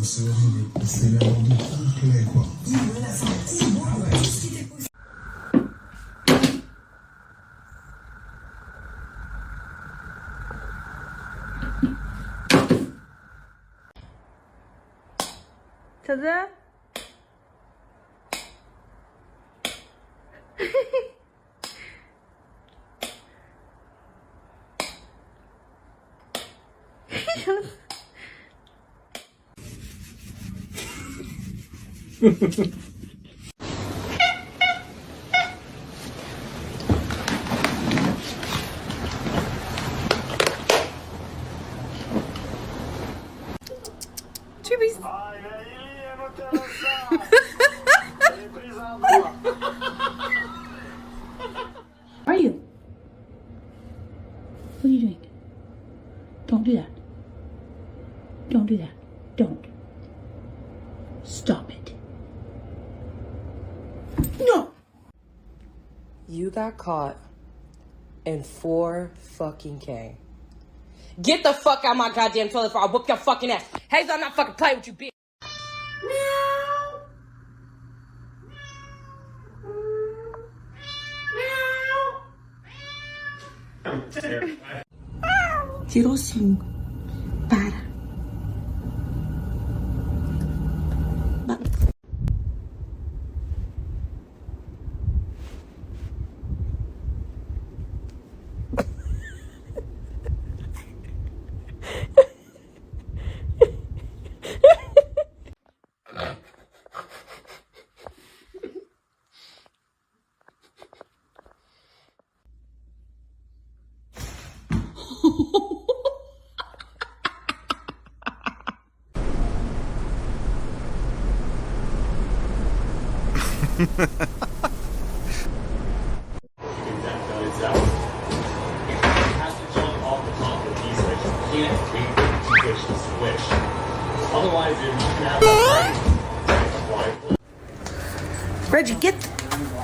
小子，这边。Are you? What are you doing? Don't do that. Don't do that. Don't. Stop it. No! You got caught in 4 fucking K. Get the fuck out of my goddamn toilet or I'll whoop your fucking ass. Hazel, I'm not fucking playing with you, bitch. Tirou 5. Para.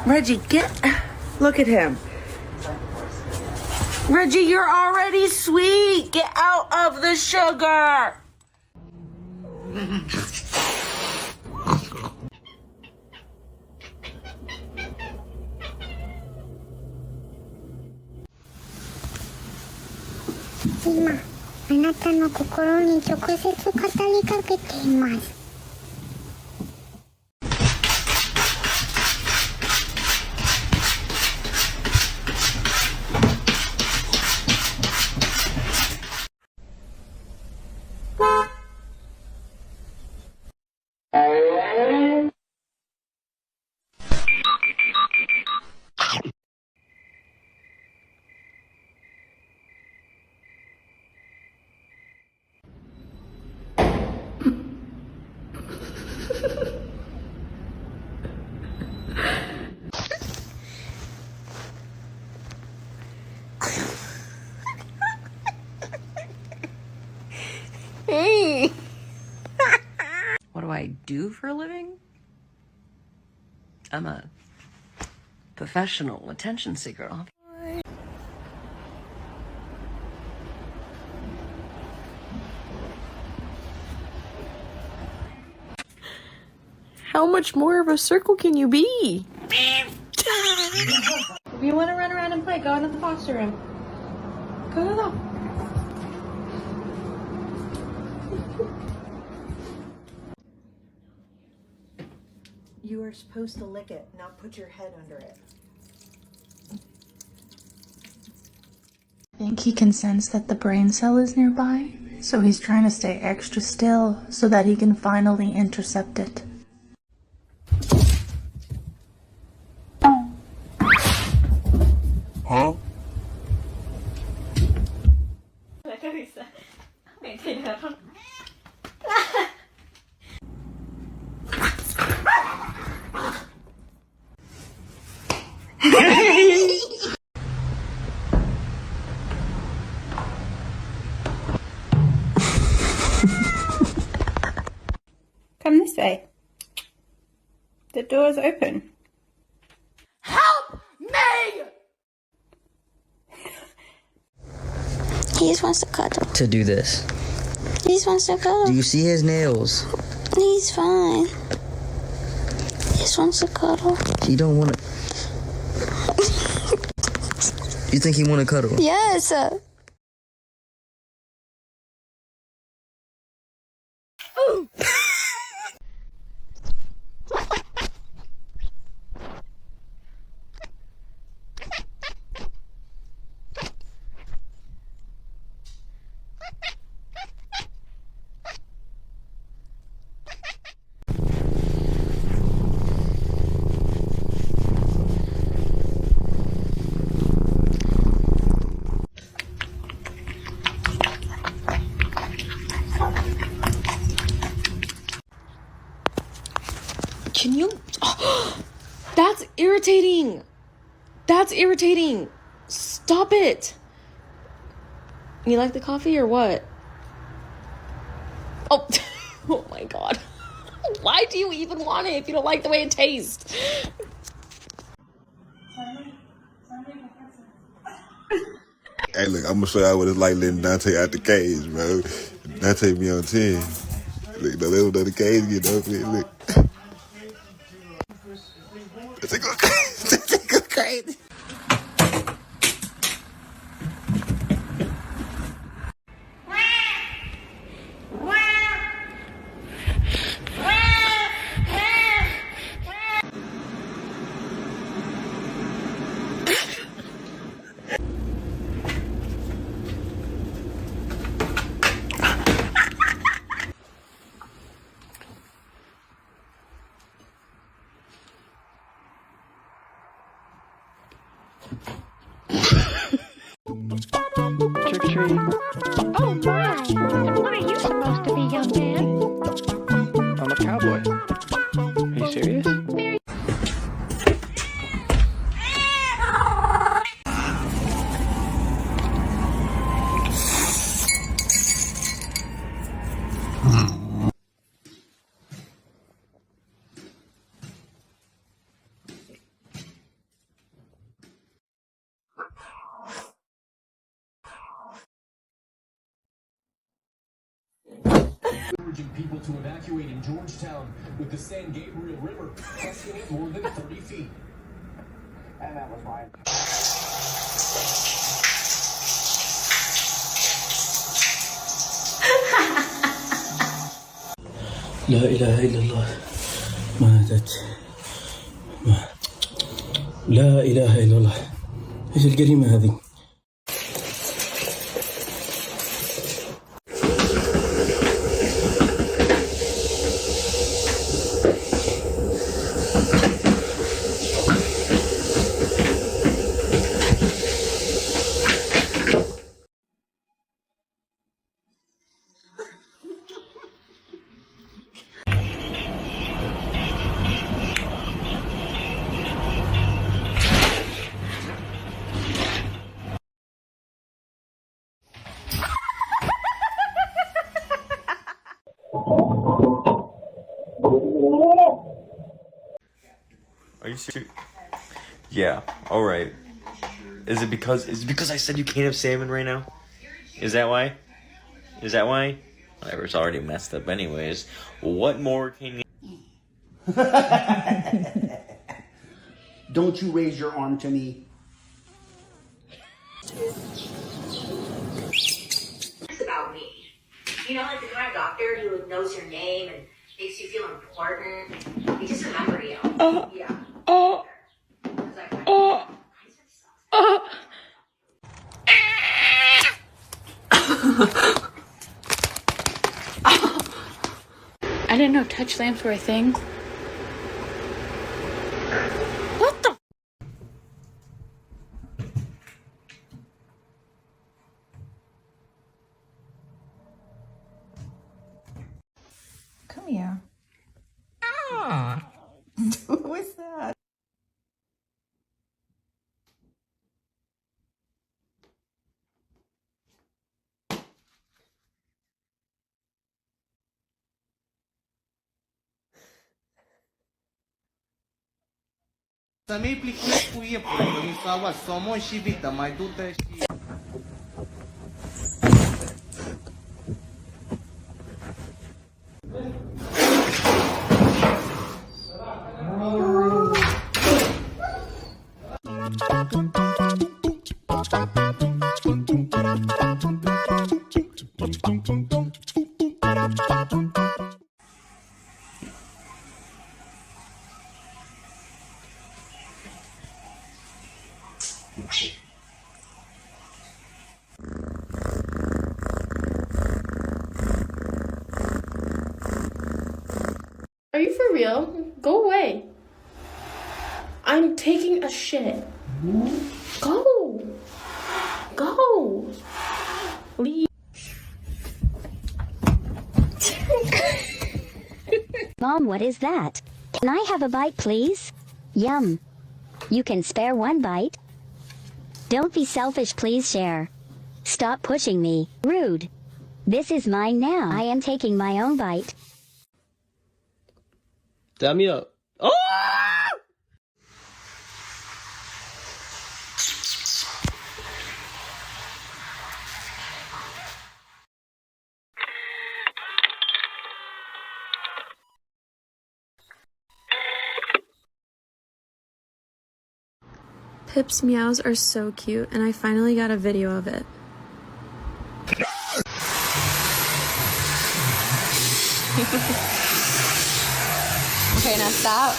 Reggie, get. Look at him. Reggie, you're already sweet. Get out of the sugar. Ima, あなたの心に直接語りかけています。Hey. What do I do for a living? I'm a professional attention seeker. How much more of a circle can you be? If you want to run around and play, go into the foster room. Go. You are supposed to lick it, not put your head under it. I think he can sense that the brain cell is nearby, so he's trying to stay extra still so that he can finally intercept it. Huh? Come this way. The door's open. Help me! He just wants to cuddle. To do this. He He just wants to cuddle. Do you see his nails? He's fine. He just wants to cuddle. He don't want to. You think he want to cuddle? Yes. Can you? Oh, that's irritating. That's irritating. Stop it. You like the coffee or what? Oh, oh my God. Why do you even want it if you don't like the way it tastes? Hey, look, I'm gonna show y'all what it's like letting Dante out the cage, bro. Dante be on 10. Look, the little the cage get open. Look. It's go crazy. It's go crazy. Trick or treat. Oh my! What are you supposed to be, young man? I'm a cowboy. Are you serious? Urging people to evacuate in Georgetown with the San Gabriel River cresting at more than 30 feet. And that was fine. لا إله إلا الله ماتت لا إله إلا الله إيش الجريمة هذه Are you serious? Yeah, alright. Is it because I said you can't have salmon right now? Is that why? Is that why? Whatever, it's already messed up anyways. What more can you... Don't you raise your arm to me. It's about me. You know, like the kind of doctor who knows your name and makes you feel important. They just remember you. Yeah. I didn't know touch lamps were a thing. What the? Come here. Who is that? Să mi-i plictisesc cu iepure, că mi s-a luat somon și vită, mai du-te și... Are you for real? Go away. I'm taking a shit. Go. Go. Leave. Mom, what is that? Can I have a bite, please? Yum. You can spare one bite. Don't be selfish, please share. Stop pushing me. Rude. This is mine now. I am taking my own bite. Damn me up. Oh! Pip's meows are so cute, and I finally got a video of it. Okay, now stop.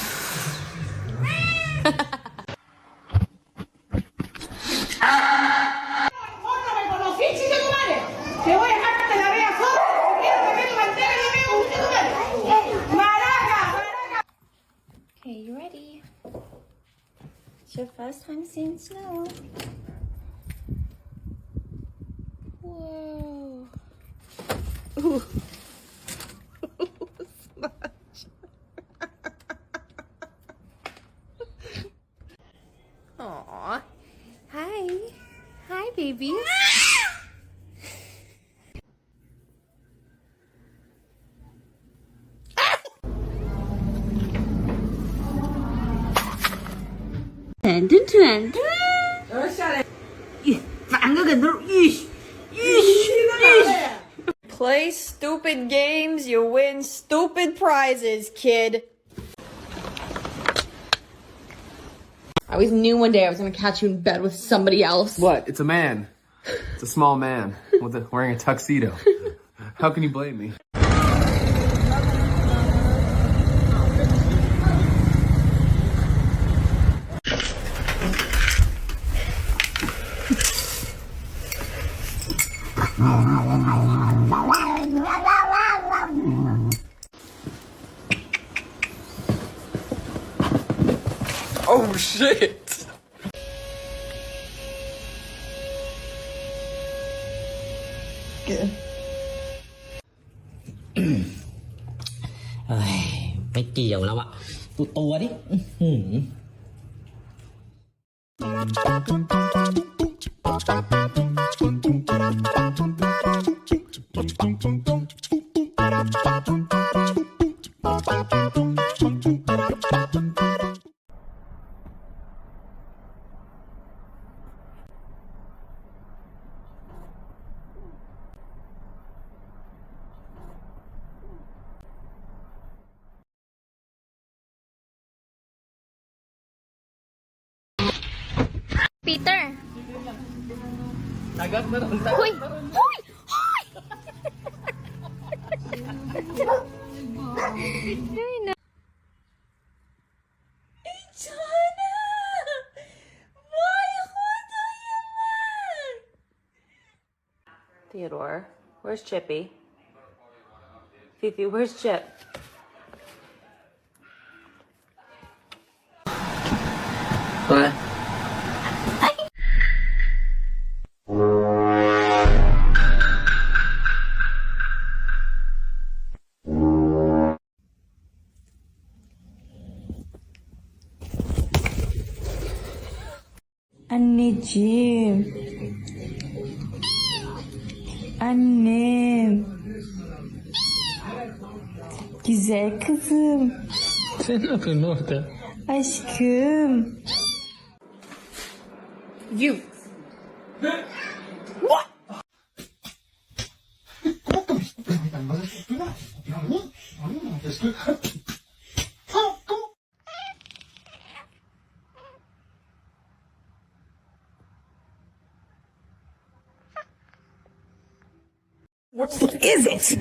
Okay, you ready? It's your first time seeing snow. Whoa. Ooh. Aw. Hi. Hi, babies. Play stupid games, you win stupid prizes, kid. I always knew one day I was gonna catch you in bed with somebody else. What? It's a man. It's a small man wearing a tuxedo. How can you blame me? Oh shit! Good. เอ้ยไม่เกี่ยวแล้วอะตัวดิPeter! Nagat na lang. Hoy! Hoy! Hoy! Ay, na. Jana! Why would you? Theodore, where's Chippy? Fifi, where's Chip? What? anneciğim. Annem. Güzel kızım. Sen ne yapıyorsun orada? Aşkım. You. What? What is it?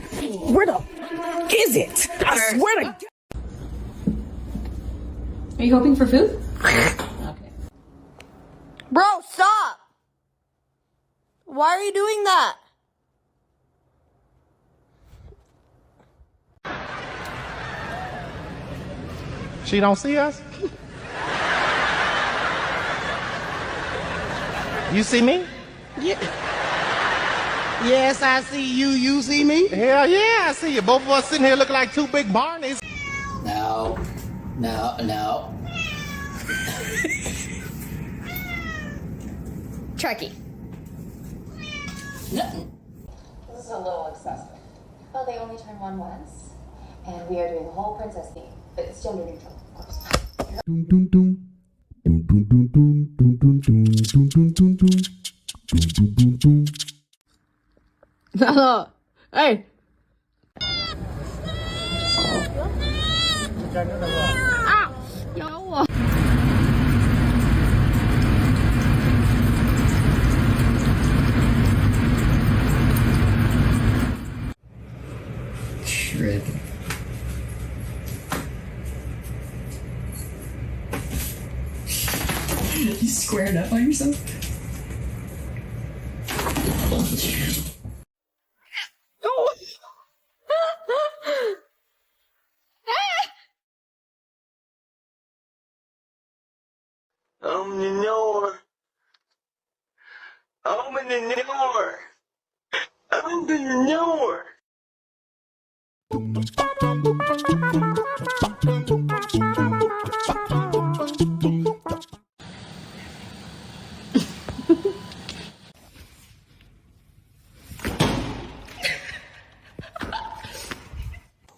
Where the fuck is it? I swear to. Are you hoping for food? Bro, stop! Why are you doing that? She don't see us? You see me? Yeah. Yes, I see you. You see me? Hell yeah, I see you. Both of us sitting here looking like two big Barneys. No. Trekkie. Nothing. This is a little excessive. Well, they only turn one once, and we are doing the whole princess theme, but it's gender neutral, of course. No. Hey. Ah, yo. Shred. You squared up on yourself?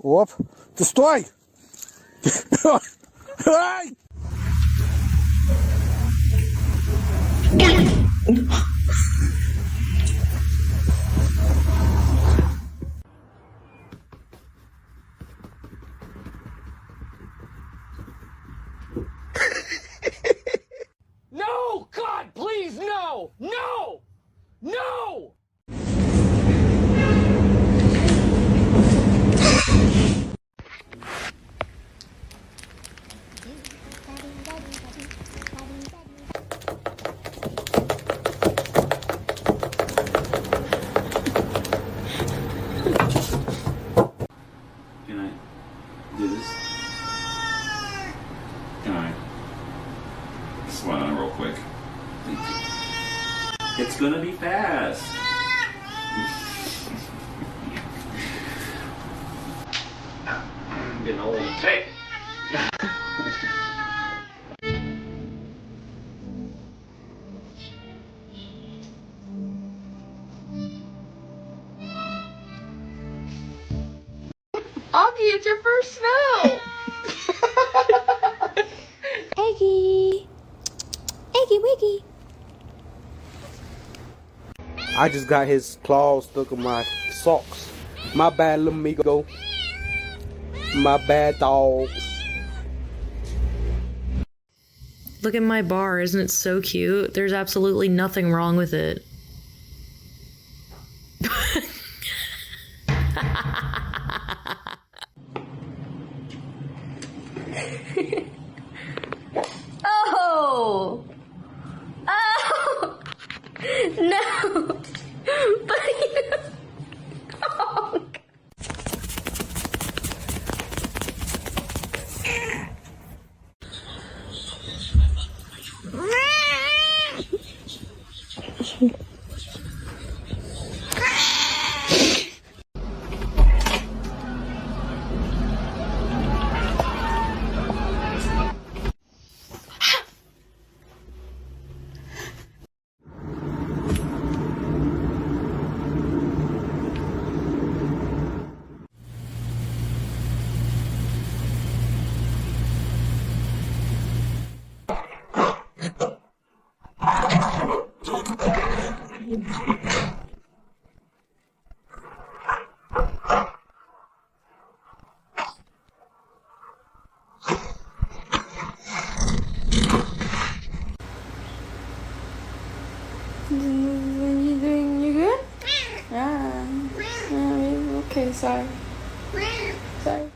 Оп, ты стой! Ай! No! God, please, no! No! No! Can I do this? Can I sweat on it real quick? Thank you. It's gonna be fast. I'm getting old. Hey! Augie, it's your first snow. Eggy. Eggy wiggy. I just got his claws stuck in my socks. My bad, little amigo. My bad, dogs. Look at my bar, isn't it so cute? There's absolutely nothing wrong with it. Oh! Oh! No! But oh. You good? Ah. Okay, sorry. Sorry.